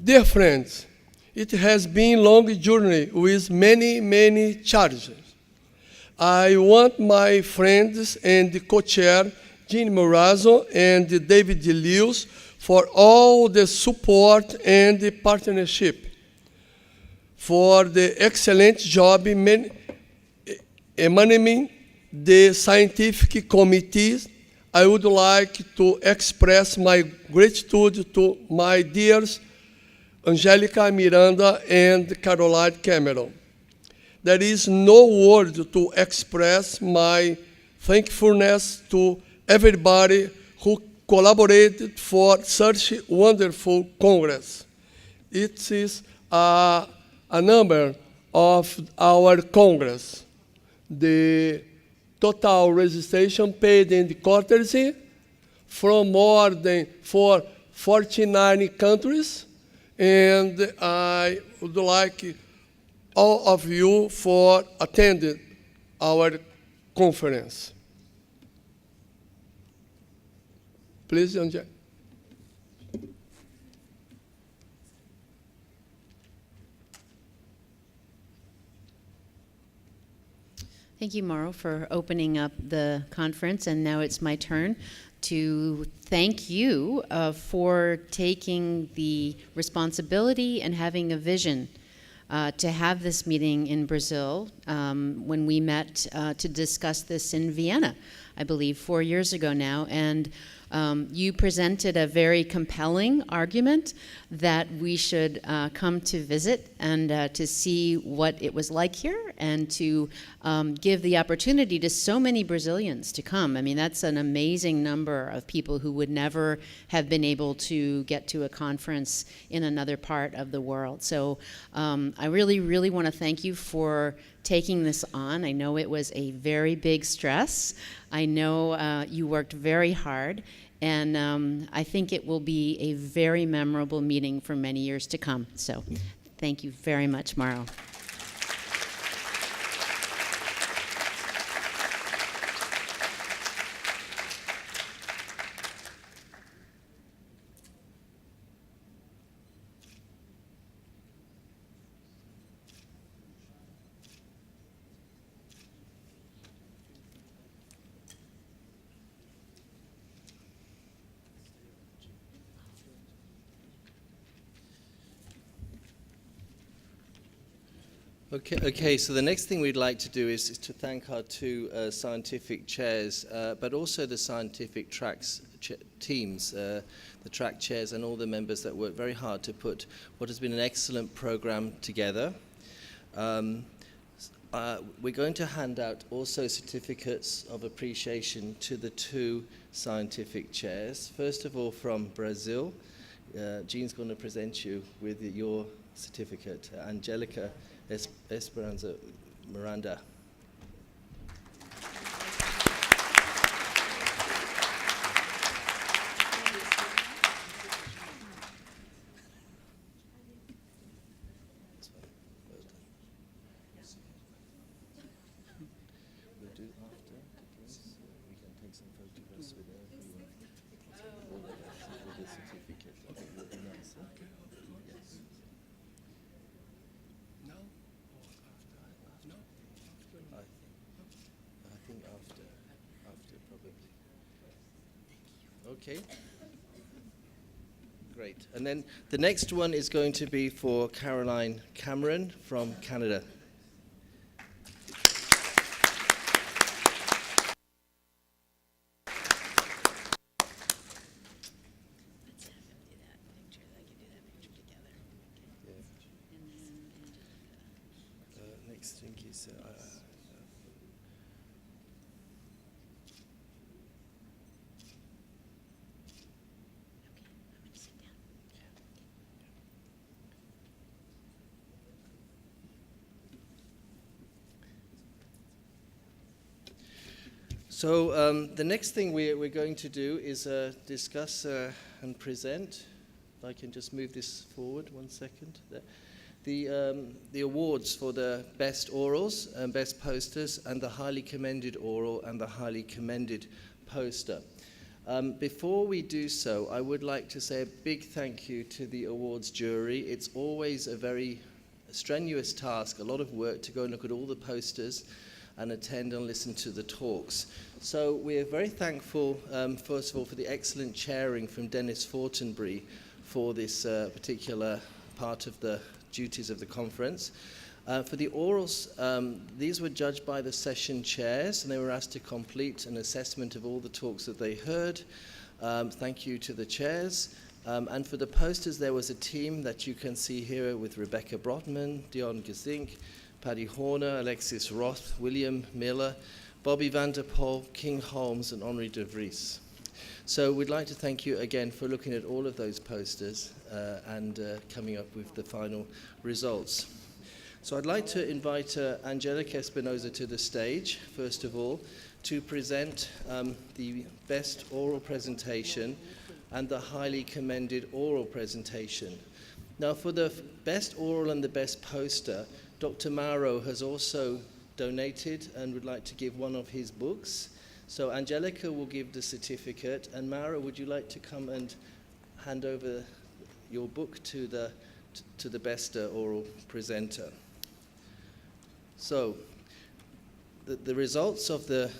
Dear friends, it has been a long journey with many, many challenges. I want my friends and co-chair, Jean Morazzo and David Lewis, for all the support and the partnership, for the excellent job managing the scientific committees. I would like to express my gratitude to my dears Angelica Miranda and Caroline Cameron. There is no word to express my thankfulness to everybody who collaborated for such wonderful Congress. It is a number of our Congress. The total registration paid in the courtesy from more than 49 countries, and I would like all of you for attending our conference. Please, Angel. Thank you, Mauro, for opening up the conference, and now it's my turn to thank you for taking the responsibility and having a vision to have this meeting in Brazil when we met to discuss this in Vienna, I believe, 4 years ago now. And you presented a very compelling argument that we should come to visit and to see what it was like here and to give the opportunity to so many Brazilians to come. I mean, that's an amazing number of people who would never have been able to get to a conference in another part of the world. So I really, really want to thank you for taking this on. I know it was a very big stress. I know you worked very hard, and I think it will be a very memorable meeting for many years to come. So thank you very much, Mauro. Okay, so the next thing we'd like to do is to thank our two scientific chairs, but also the scientific teams, the track chairs and all the members that worked very hard to put what has been an excellent program together. We're going to hand out also certificates of appreciation to the two scientific chairs. First of all, from Brazil, Jean's going to present you with your certificate. Angelica Esperanza Miranda. We'll do after, because we can take some photographs with everyone. With the certificate. I think it would be nice. Yes. No? No? I think after probably. Okay. Great. And then the next one is going to be for Caroline Cameron from Canada. Next thing is So the next thing we're going to do is discuss and present. If I can just move this forward 1 second. The awards for the best orals and best posters and the highly commended oral and the highly commended poster. Before we do so, I would like to say a big thank you to the awards jury. It's always a very strenuous task, a lot of work to go and look at all the posters and attend and listen to the talks. So we are very thankful, first of all, for the excellent chairing from Dennis Fortenbury for this particular part of the duties of the conference. For the orals, these were judged by the session chairs, and they were asked to complete an assessment of all the talks that they heard. Thank you to the chairs. And for the posters, there was a team that you can see here with Rebecca Brotman, Dion Gesink, Paddy Horner, Alexis Roth, William Miller, Bobby van der Poel, King Holmes, and Henri de Vries. So we'd like to thank you again for looking at all of those posters and coming up with the final results. So I'd like to invite Angelica Espinosa to the stage, first of all, to present the best oral presentation and the highly commended oral presentation. Now, for the best oral and the best poster, Dr. Mauro has also donated and would like to give one of his books. So Angelica will give the certificate, and Mauro, would you like to come and hand over your book to the best oral presenter? So the results of the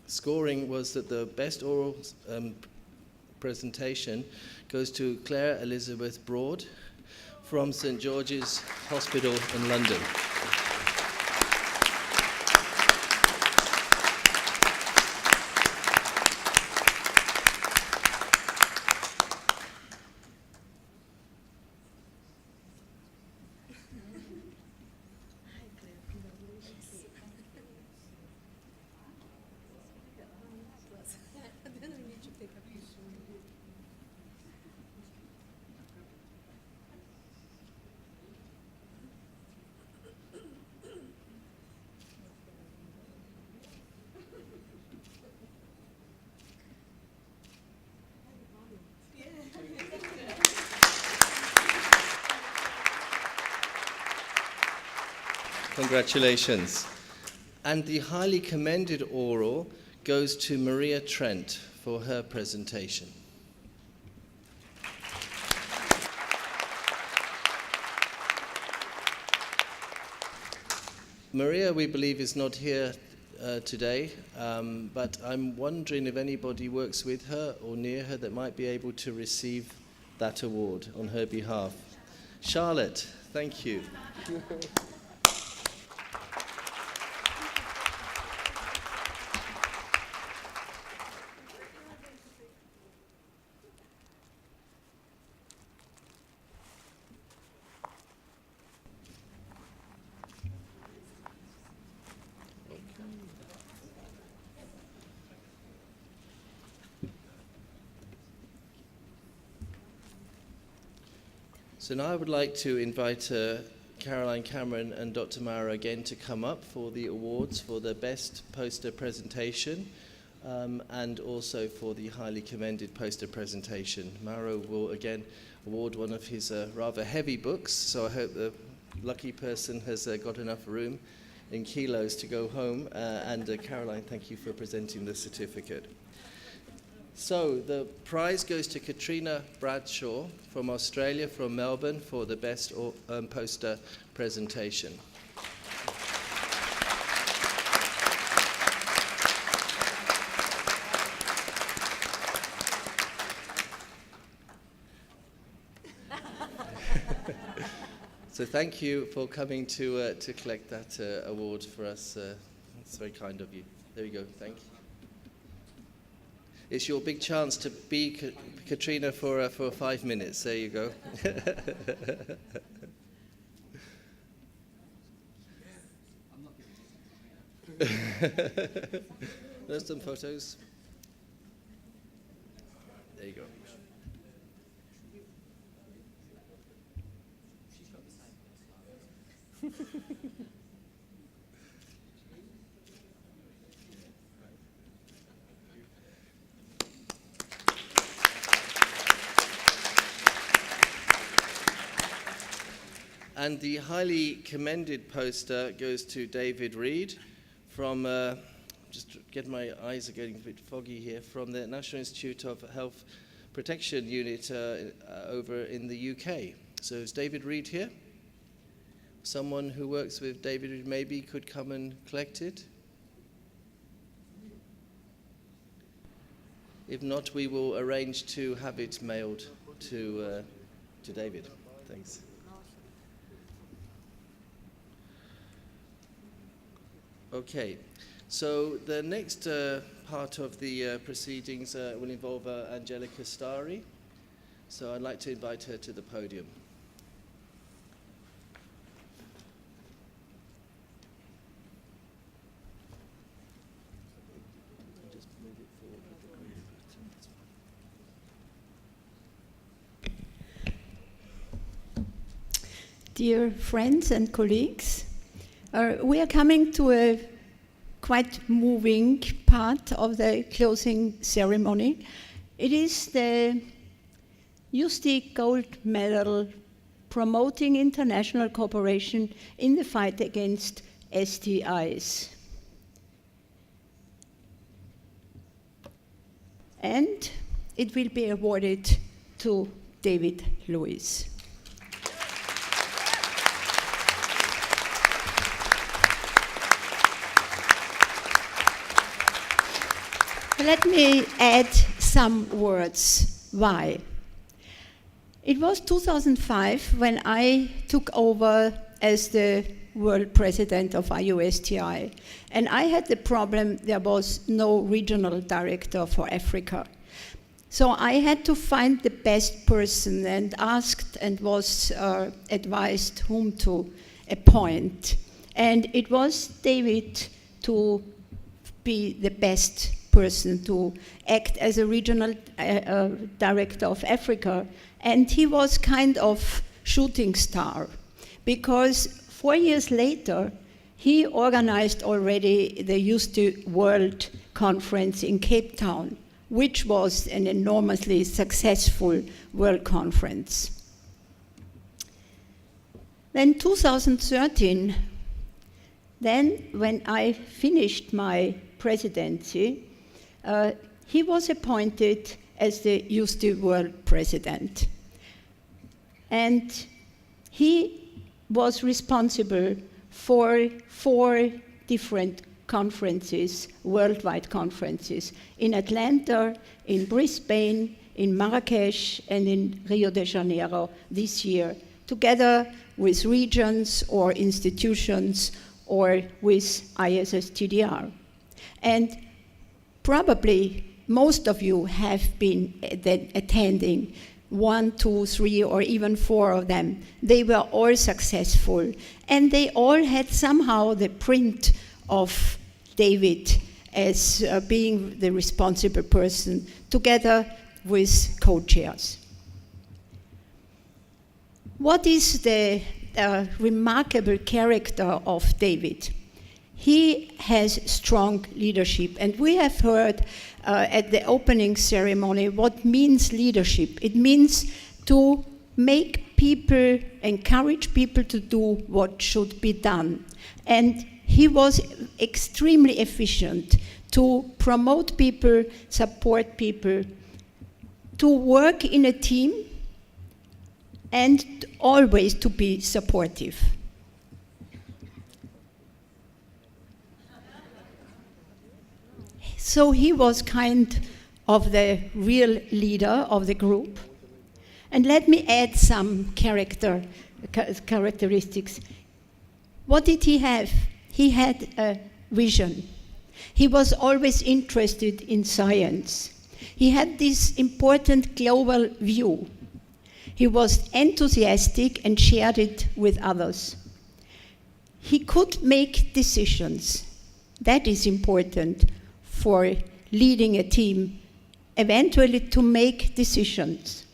scoring was that the best oral presentation goes to Claire Elizabeth Broad from St. George's Hospital in London. Congratulations. And the highly commended oral goes to Maria Trent for her presentation. Maria, we believe, is not here today, but I'm wondering if anybody works with her or near her that might be able to receive that award on her behalf. Charlotte, thank you. So now I would like to invite Caroline Cameron and Dr. Mauro again to come up for the awards for the best poster presentation and also for the highly commended poster presentation. Mauro will again award one of his rather heavy books, so I hope the lucky person has got enough room in kilos to go home. And Caroline, thank you for presenting the certificate. So the prize goes to Katrina Bradshaw from Australia, from Melbourne, for the best poster presentation. So thank you for coming to collect that award for us. It's very kind of you. There you go. Thank you. It's your big chance to be Katrina for 5 minutes. There you go. There's some photos. There you go. And the highly commended poster goes to David Reed from, just my eyes are getting a bit foggy here, from the National Institute of Health Protection Unit over in the UK. So is David Reed here? Someone who works with David Reed maybe could come and collect it? If not, we will arrange to have it mailed to David. Thanks. Okay, so the next part of the proceedings will involve Angelica Stari. So I'd like to invite her to the podium. Just move it forward with the green button. Dear friends and colleagues, we are coming to a quite moving part of the closing ceremony. It is the Sti Gold Medal promoting international cooperation in the fight against STIs. And it will be awarded to David Lewis. Let me add some words. Why? It was 2005 when I took over as the world president of IUSTI, and I had the problem there was no regional director for Africa. So I had to find the best person and asked and was advised whom to appoint. And it was David to be the best person to act as a regional director of Africa. And he was kind of shooting star, because 4 years later, he organized already the Sti World Conference in Cape Town, which was an enormously successful world conference. Then 2013, then when I finished my presidency, he was appointed as the Sti World President. And he was responsible for 4 different conferences, worldwide conferences, in Atlanta, in Brisbane, in Marrakesh, and in Rio de Janeiro this year, together with regions or institutions or with ISSTDR. And probably most of you have been attending 1, 2, 3, or even 4 of them. They were all successful, and they all had somehow the print of David as being the responsible person, together with co-chairs. What is the remarkable character of David? He has strong leadership, and we have heard at the opening ceremony what means leadership. It means to make people, encourage people to do what should be done. And he was extremely efficient to promote people, support people, to work in a team, and always to be supportive. So he was kind of the real leader of the group. And let me add some characteristics. What did he have? He had a vision. He was always interested in science. He had this important global view. He was enthusiastic and shared it with others. He could make decisions. That is important for leading a team, eventually to make decisions.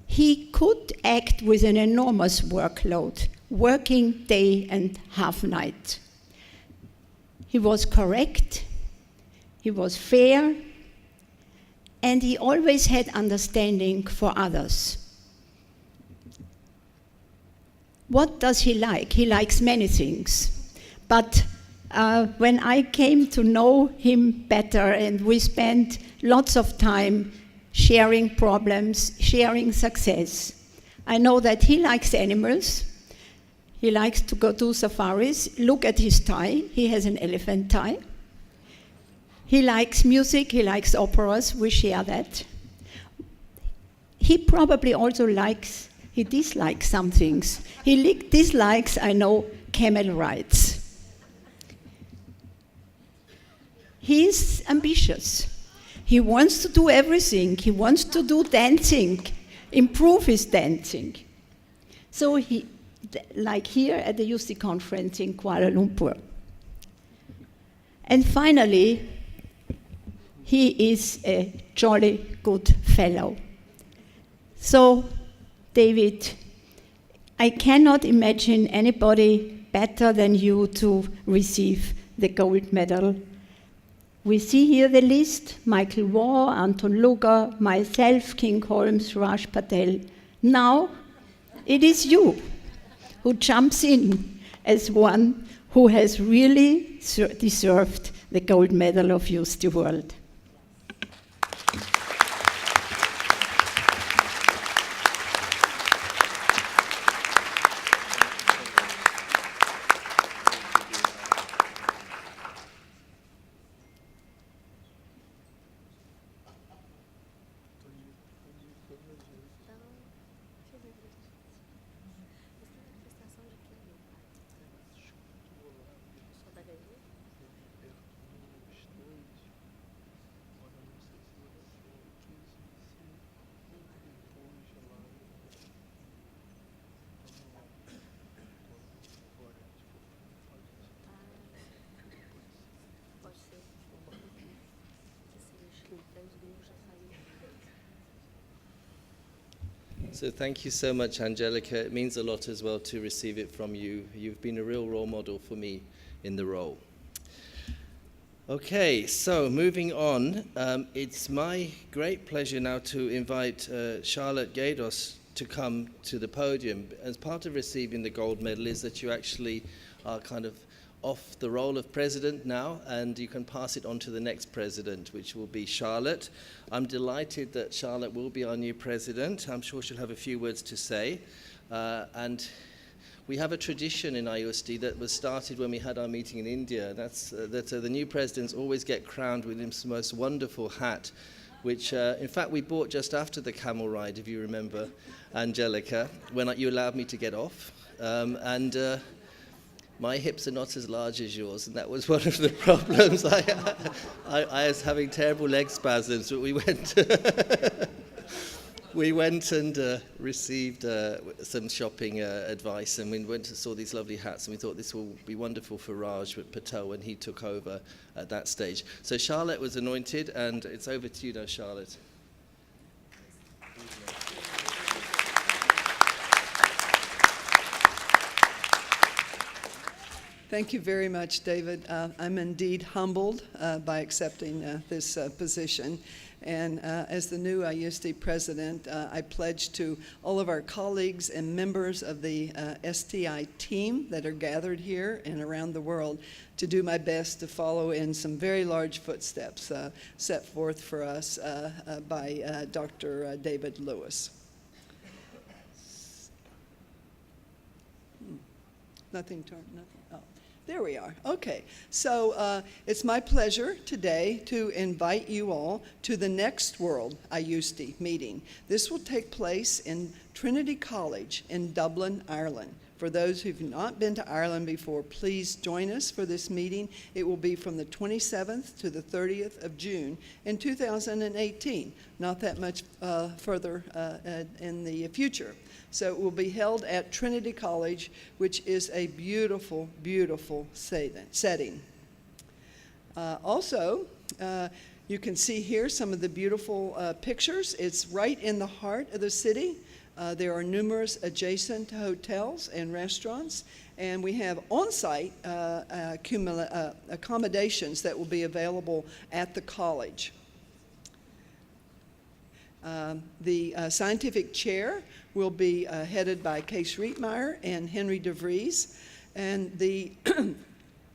He could act with an enormous workload, working day and half night. He was correct, he was fair, and he always had understanding for others. What does he like? He likes many things, but when I came to know him better, and we spent lots of time sharing problems, sharing success. I know that he likes animals. He likes to go to safaris. Look at his tie. He has an elephant tie. He likes music. He likes operas. We share that. He probably also he dislikes some things. He dislikes, I know, camel rides. He's ambitious. He wants to do everything. He wants to do dancing, improve his dancing. So like here at the UC conference in Kuala Lumpur. And finally, he is a jolly good fellow. So, David, I cannot imagine anybody better than you to receive the gold medal. We see here the list: Michael Waugh, Anton Luger, myself, King Holmes, Raj Patel. Now, it is you who jumps in as one who has really deserved the gold medal of Youth the World. So thank you so much, Angelica. It means a lot as well to receive it from you. You've been a real role model for me in the role. Okay, so moving on, it's my great pleasure now to invite Charlotte Gaydos to come to the podium. As part of receiving the gold medal is that you actually are kind of off the role of president now, and you can pass it on to the next president, which will be Charlotte. I'm delighted that Charlotte will be our new president. I'm sure she'll have a few words to say. And we have a tradition in IUSD that was started when we had our meeting in India. That's that the new presidents always get crowned with this most wonderful hat, which in fact we bought just after the camel ride, if you remember, Angelica, when you allowed me to get off. My hips are not as large as yours, and that was one of the problems. I was having terrible leg spasms, but we went and received some shopping advice, and we went and saw these lovely hats, and we thought this will be wonderful for Raj Patel when he took over at that stage. So Charlotte was anointed, and it's over to you now, Charlotte. Thank you very much, David. I'm indeed humbled by accepting this position. And as the new IUSD president, I pledge to all of our colleagues and members of the STI team that are gathered here and around the world to do my best to follow in some very large footsteps set forth for us by Dr. David Lewis. Nothing. Oh. There we are. Okay, so it's my pleasure today to invite you all to the next World IUSD meeting. This will take place in Trinity College in Dublin, Ireland. For those who've not been to Ireland before, please join us for this meeting. It will be from the 27th to the 30th of June in 2018, not that much further in the future. So it will be held at Trinity College, which is a beautiful, beautiful setting. Also, you can see here some of the beautiful pictures. It's right in the heart of the city. There are numerous adjacent hotels and restaurants, and we have on-site accommodations that will be available at the college. The scientific chair will be headed by Kees Rietmeyer and Henry de Vries, and the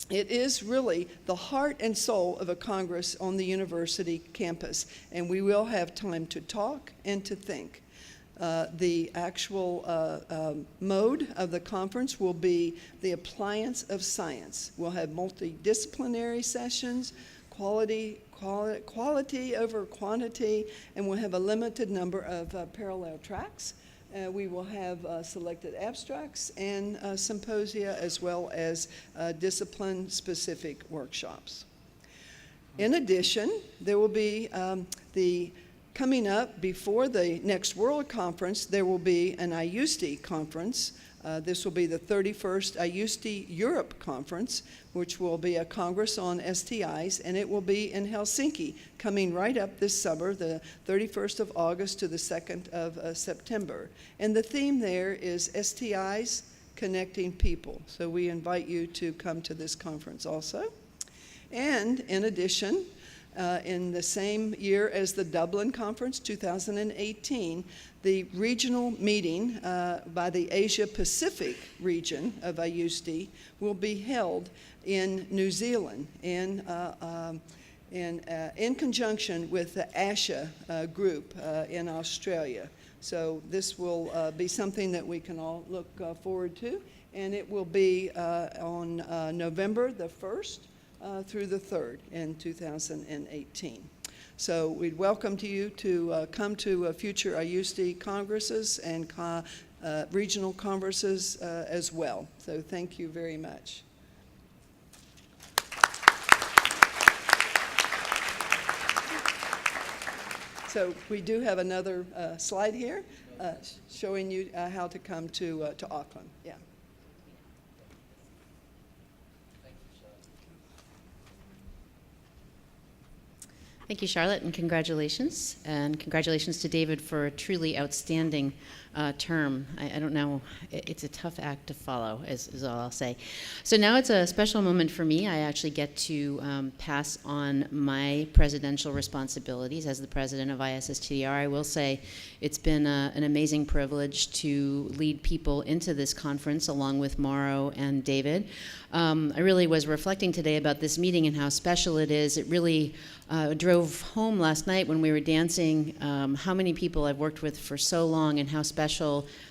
It is really the heart and soul of a Congress on the university campus, and we will have time to talk and to think. The actual mode of the conference will be the appliance of science. We'll have multidisciplinary sessions, quality over quantity, and we'll have a limited number of parallel tracks. We will have selected abstracts and symposia, as well as discipline-specific workshops. In addition, there will be coming up before the next World Conference, there will be an IUSTI conference. This will be the 31st IUSTI Europe Conference, which will be a Congress on STIs, and it will be in Helsinki, coming right up this summer, the 31st of August to the 2nd of September. And the theme there is STIs, Connecting People. So we invite you to come to this conference also. And in addition, in the same year as the Dublin Conference, 2018, the regional meeting by the Asia-Pacific region of IUSTI will be held in New Zealand in conjunction with the ASHA group in Australia. So this will be something that we can all look forward to, and it will be on November the 1st through the 3rd in 2018. So we'd welcome you to come to future IUSTI congresses and regional congresses as well. So thank you very much. So we do have another slide here showing you how to come to Auckland. Yeah. Thank you, Charlotte, and congratulations. And congratulations to David for a truly outstanding term. I don't know, it's a tough act to follow, is all I'll say. So now it's a special moment for me. I actually get to pass on my presidential responsibilities as the president of ISSTDR. I will say it's been an amazing privilege to lead people into this conference along with Mauro and David. I really was reflecting today about this meeting and how special it is. It really drove home last night when we were dancing how many people I've worked with for so long and how special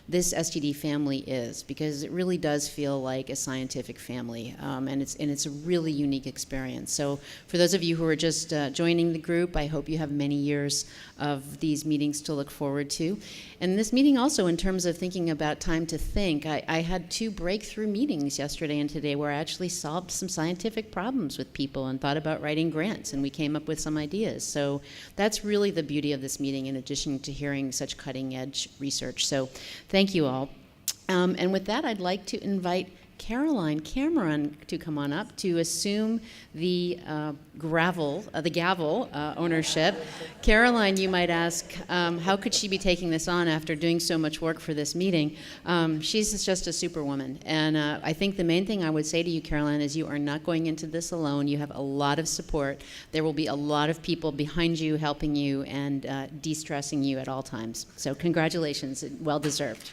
this STD family is, because it really does feel like a scientific family, and it's a really unique experience. So for those of you who are just joining the group, I hope you have many years of these meetings to look forward to. And this meeting also, in terms of thinking about time to think, I had 2 breakthrough meetings yesterday and today where I actually solved some scientific problems with people and thought about writing grants, and we came up with some ideas. So that's really the beauty of this meeting, in addition to hearing such cutting-edge research. So thank you all. And with that, I'd like to invite Caroline Cameron to come on up to assume the gavel ownership. Caroline, you might ask, how could she be taking this on after doing so much work for this meeting? She's just a superwoman. And I think the main thing I would say to you, Caroline, is you are not going into this alone. You have a lot of support. There will be a lot of people behind you helping you and de-stressing you at all times. So congratulations, well deserved.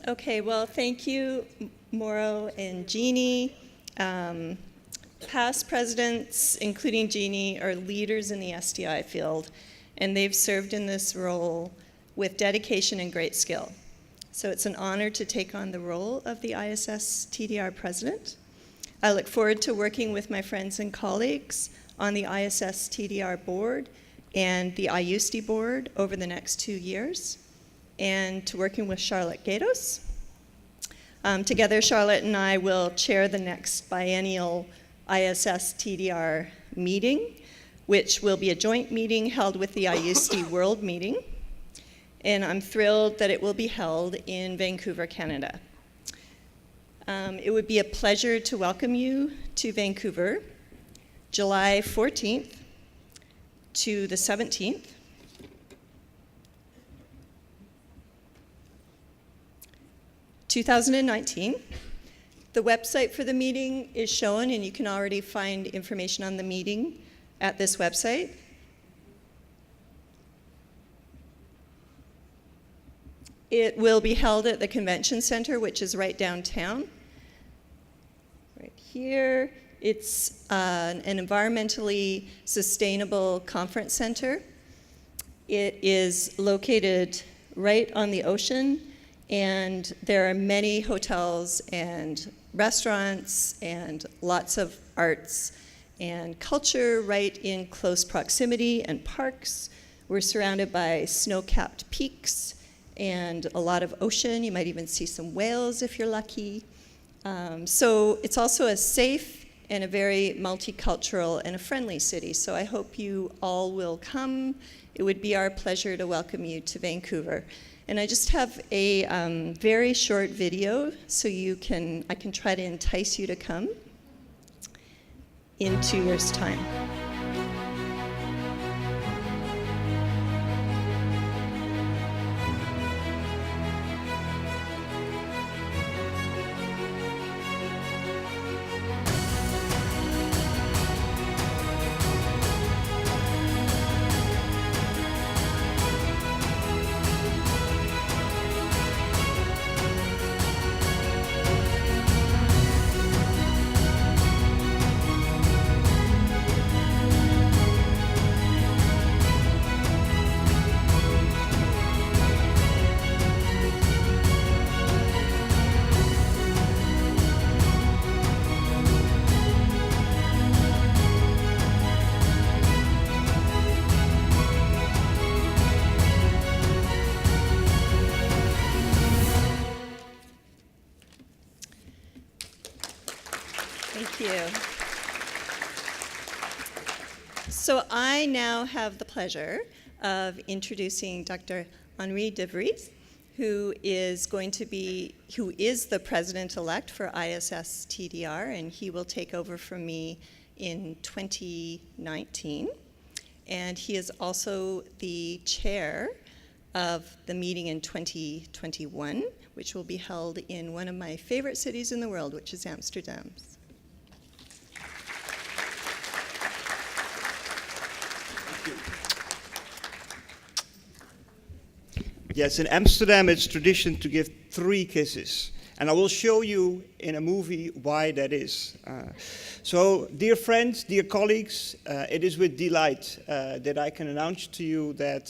Okay, well, thank you, Mauro and Jeannie. Past presidents, including Jeannie, are leaders in the STI field, and they've served in this role with dedication and great skill. So it's an honor to take on the role of the ISSTDR president. I look forward to working with my friends and colleagues on the ISSTDR board and the IUSTI board over the next 2 years, and to working with Charlotte Gatos. Together, Charlotte and I will chair the next biennial ISS TDR meeting, which will be a joint meeting held with the IUSD World Meeting. And I'm thrilled that it will be held in Vancouver, Canada. It would be a pleasure to welcome you to Vancouver, July 14th to the 17th. (2019). The website for the meeting is shown, and you can already find information on the meeting at this website. It will be held at the Convention Center, which is right downtown. Right here, it's an environmentally sustainable conference center. It is located right on the ocean, and there are many hotels and restaurants and lots of arts and culture right in close proximity, and parks. We're surrounded by snow-capped peaks and a lot of ocean. You might even see some whales if you're lucky. So it's also a safe and a very multicultural and a friendly city. So I hope you all will come. It would be our pleasure to welcome you to Vancouver. And I just have a very short video so I can try to entice you to come in 2 years' time. Thank you. So I now have the pleasure of introducing Dr. Henri de Vries, who is the president-elect for ISS TDR, and he will take over from me in 2019. And he is also the chair of the meeting in 2021, which will be held in one of my favorite cities in the world, which is Amsterdam. Yes, in Amsterdam it's tradition to give 3 kisses. And I will show you in a movie why that is. So, dear friends, dear colleagues, it is with delight that I can announce to you that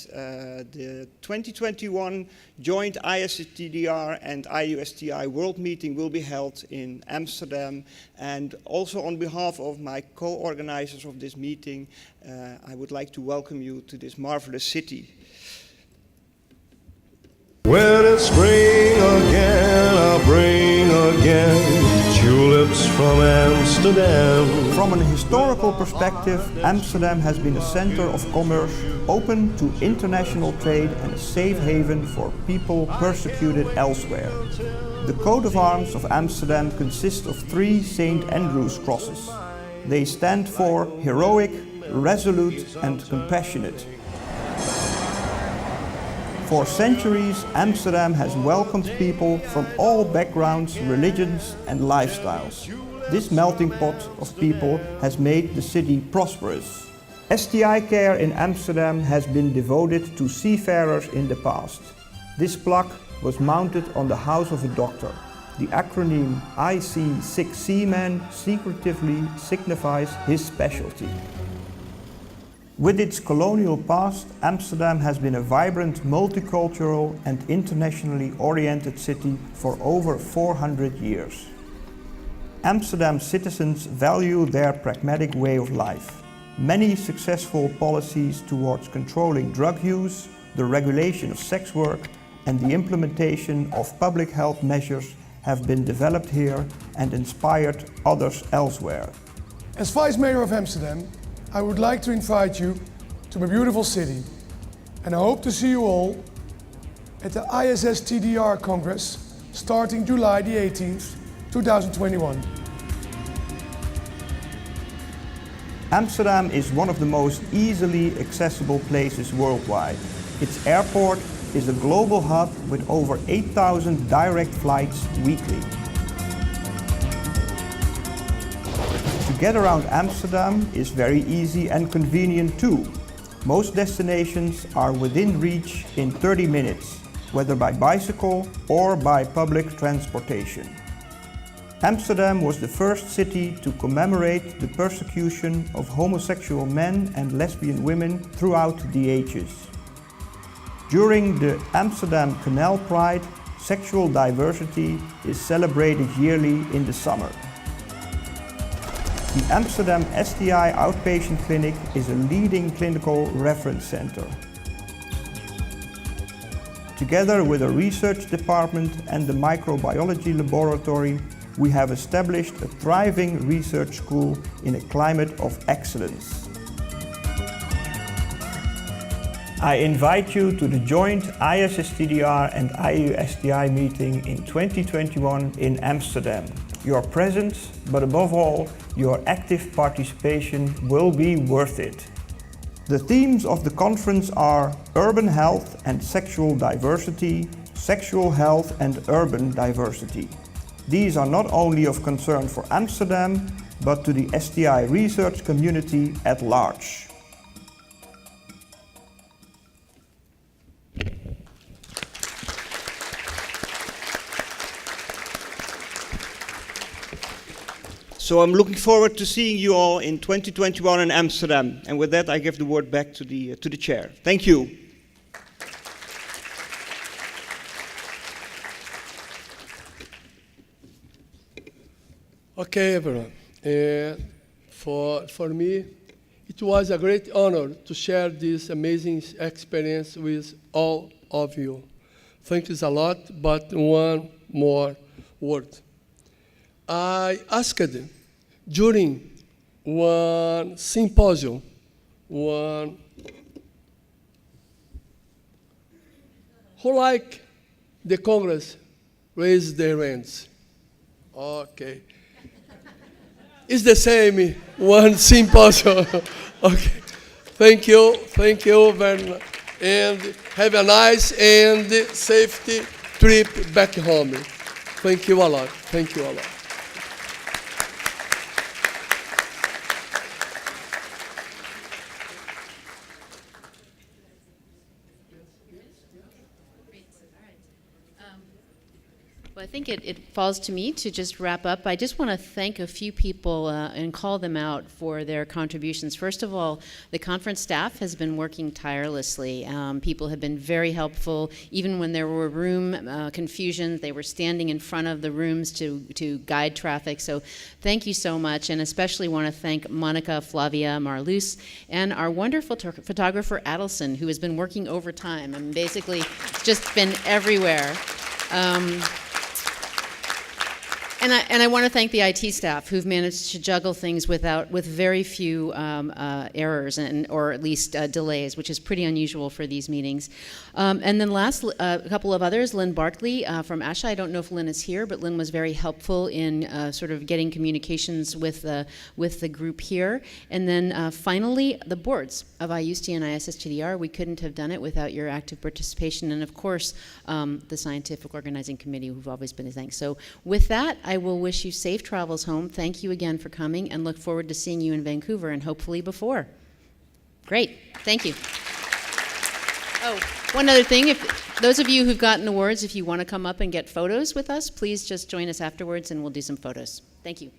the 2021 joint ISTDR and IUSTI World Meeting will be held in Amsterdam. And also on behalf of my co-organizers of this meeting, I would like to welcome you to this marvelous city. When it's spring again, I'll bring again tulips from Amsterdam. From an historical perspective, Amsterdam has been a center of commerce, open to international trade and a safe haven for people persecuted elsewhere. The coat of arms of Amsterdam consists of 3 St. Andrew's crosses. They stand for heroic, resolute and compassionate. For centuries, Amsterdam has welcomed people from all backgrounds, religions and lifestyles. This melting pot of people has made the city prosperous. STI care in Amsterdam has been devoted to seafarers in the past. This plaque was mounted on the house of a doctor. The acronym IC Sick Seaman secretively signifies his specialty. With its colonial past, Amsterdam has been a vibrant, multicultural and internationally oriented city for over 400 years. Amsterdam citizens value their pragmatic way of life. Many successful policies towards controlling drug use, the regulation of sex work and the implementation of public health measures have been developed here and inspired others elsewhere. As Vice Mayor of Amsterdam, I would like to invite you to my beautiful city, and I hope to see you all at the ISSTDR Congress starting July the 18th, 2021. Amsterdam is one of the most easily accessible places worldwide. Its airport is a global hub with over 8,000 direct flights weekly. To get around Amsterdam is very easy and convenient too. Most destinations are within reach in 30 minutes, whether by bicycle or by public transportation. Amsterdam was the first city to commemorate the persecution of homosexual men and lesbian women throughout the ages. During the Amsterdam Canal Pride, sexual diversity is celebrated yearly in the summer. The Amsterdam STI Outpatient Clinic is a leading clinical reference center. Together with a research department and the microbiology laboratory, we have established a thriving research school in a climate of excellence. I invite you to the joint ISSTDR and IUSTI meeting in 2021 in Amsterdam. Your presence, but above all, your active participation will be worth it. The themes of the conference are urban health and sexual diversity, sexual health and urban diversity. These are not only of concern for Amsterdam, but to the STI research community at large. So I'm looking forward to seeing you all in 2021 in Amsterdam. And with that, I give the word back to the chair. Thank you. Okay, everyone. For me, it was a great honor to share this amazing experience with all of you. Thanks a lot, but one more word. I asked during one symposium, who like the Congress raise their hands. Okay. It's the same, one symposium. Okay. Thank you very much. And have a nice and safety trip back home. Thank you a lot. Thank you a lot. Well, I think it falls to me to just wrap up. I just want to thank a few people and call them out for their contributions. First of all, the conference staff has been working tirelessly. People have been very helpful. Even when there were room confusions, they were standing in front of the rooms to guide traffic. So thank you so much, and especially want to thank Monica Flavia Marlus and our wonderful photographer Adelson, who has been working overtime and basically just been everywhere. And I want to thank the IT staff who've managed to juggle things with very few errors or at least delays, which is pretty unusual for these meetings. And then last, a couple of others, Lynn Barkley from ASHA. I don't know if Lynn is here, but Lynn was very helpful in sort of getting communications with the group here. And then finally, the boards of IUST and ISSTDR. We couldn't have done it without your active participation. And of course, the Scientific Organizing Committee, who've always been a thanks. So with that, I will wish you safe travels home. Thank you again for coming, and look forward to seeing you in Vancouver and hopefully before. Great. Thank you. Oh, one other thing. If those of you who've gotten awards, if you want to come up and get photos with us, please just join us afterwards and we'll do some photos. Thank you.